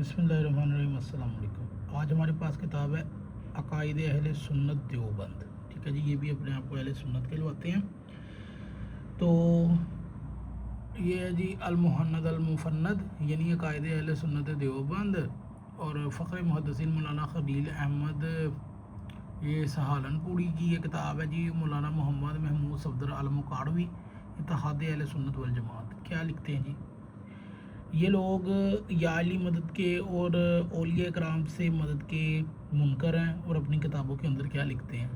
बिस्मिल्लाहिर्रहमानिर्रहीम। अस्सलाम वालेकुम। आज हमारे पास किताब है अकायद अहले सुन्नत देवबंद। ठीक है जी, ये भी अपने आप को अहले सुन्नत कहलवाते हैं। तो ये है जी अल-मुहन्नद अल-मुफन्नद यानी अकायद अहले सुन्नत देवबंद। और फ़ख्र मुहद्दिसीन मौलाना खलील अहमद, ये सहारनपुरी की ये किताब है जी। मौलाना मोहम्मद महमूद सफदर अल-मुकाड़वी, इत्तेहाद अहले सुन्नत वल जमात। क्या लिखते हैं जी, ये लोग या अली मदद के और औलिया कराम से मदद के मुनकर हैं। और अपनी किताबों के अंदर क्या लिखते हैं,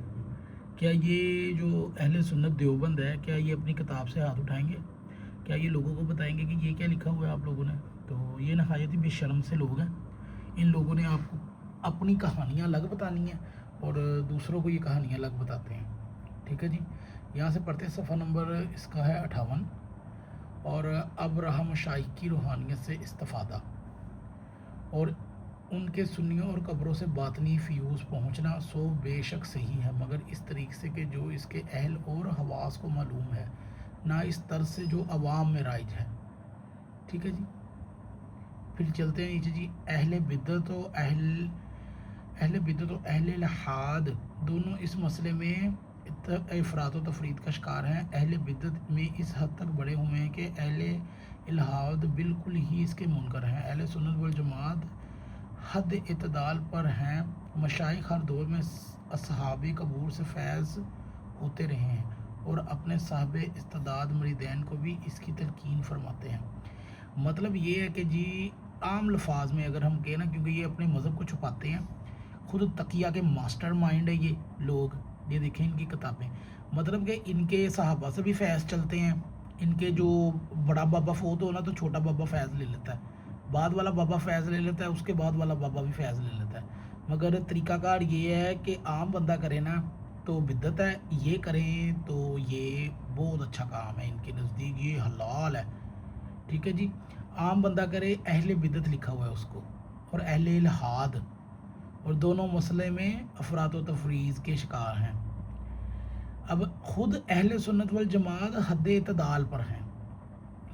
क्या ये जो अहले सुन्नत देवबंद है, क्या ये अपनी किताब से हाथ उठाएंगे? क्या ये लोगों को बताएंगे कि ये क्या लिखा हुआ है आप लोगों ने? तो ये नहायत ही बेशर्म से लोग हैं। इन लोगों ने आपको अपनी कहानियाँ अलग बतानी हैं और दूसरों को ये कहानियाँ अलग बताते हैं। ठीक है जी, यहाँ से पढ़ते हैं। सफ़ा नंबर इसका है 58। और अब रहा मशाइख की रूहानियत से इस्तिफ़ादा और उनके सुन्नियों और कब्रों से बातनी फ्यूज़ पहुँचना, सो बेशक सही है, मगर इस तरीक़े से कि जो इसके अहल और हवास को मालूम है, ना इस तर्ज से जो अवाम में राइज है। ठीक है जी, फिर चलते हैं नीचे जी। अहले बिद्दत और अहले इल्हाद दोनों इस मसले में इफ़रात व तफरीद का शिकार हैं। अहले बिद्दत में इस हद तक बड़े हुए हैं कि अहले इल्हाद बिल्कुल ही इसके मुनकर हैं। अहले सुन्नत वल जमात हद इतदाल पर हैं। मशाइख हर दौर में असहाबे कबूर से फैज़ होते रहे हैं और अपने साहबे इस्तदाद मुरीदैन को भी इसकी तलकीन फरमाते हैं। मतलब ये है कि जी आम लफाज में अगर हम कहें ना, क्योंकि ये अपने मज़हब को छुपाते हैं, खुद तकिया के मास्टर माइंड है ये लोग। ये देखें इनकी किताबें, मतलब कि इनके सहाबा से भी फैज़ चलते हैं। इनके जो बड़ा बाबा फोत हो ना, तो छोटा बाबा फैज़ ले लेता है, बाद वाला बाबा फैज़ ले लेता है, उसके बाद वाला बाबा भी फैज़ ले लेता है। मगर तरीक़ाकार ये है कि आम बंदा करे ना तो बिद्दत है, ये करें तो ये बहुत अच्छा काम है, इनके नज़दीक ये हलाल है। ठीक है जी, आम बंदा करे, अहले बिद्दत लिखा हुआ है उसको, और अहले इल्हाद, और दोनों मसले में अफरात व तफरीज़ के शिकार हैं। अब ख़ुद अहले सुन्नत वल जमात हद इतदाल पर हैं,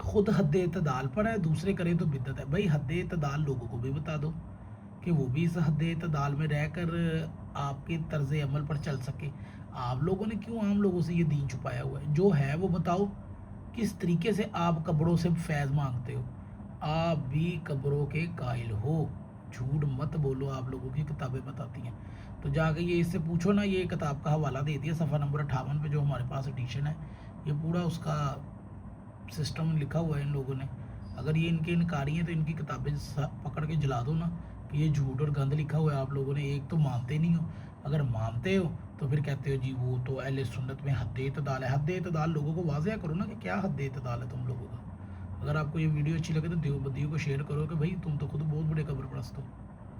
ख़ुद हद इतदाल पर है, दूसरे करें तो बिद्दत है। भाई हद इतदाल लोगों को भी बता दो कि वो भी इस हद इतदाल में रहकर आपके तर्ज़ अमल पर चल सके। आप लोगों ने क्यों आम लोगों से ये दीन छुपाया हुआ है? जो है वो बताओ, किस तरीके से आप कब्रों से फैज़ मांगते हो? आप भी कब्रों के कायल हो, झूठ मत बोलो, आप लोगों की किताबें बताती हैं। तो जाके ये इससे पूछो ना, ये किताब का हवाला दे दिया सफ़ा नंबर 58 पे, जो हमारे पास एडिशन है, ये पूरा उसका सिस्टम लिखा हुआ है इन लोगों ने। अगर ये इनके इनकारी हैं तो इनकी किताबें पकड़ के जला दो ना, कि ये झूठ और गंद लिखा हुआ है आप लोगों ने। एक तो मानते नहीं हो, अगर मानते हो तो फिर कहते हो जी वो तो अहले सुन्नत में हद इतदाल है। हद इतदाल लोगों को वाज़ेह करो ना कि क्या हद इतदाल है तुम लोगों का। अगर आपको ये वीडियो अच्छी लगे तो देवबंदियों को शेयर करो कि भाई तुम तो खुद बहुत बड़े कब्र परस्त हो।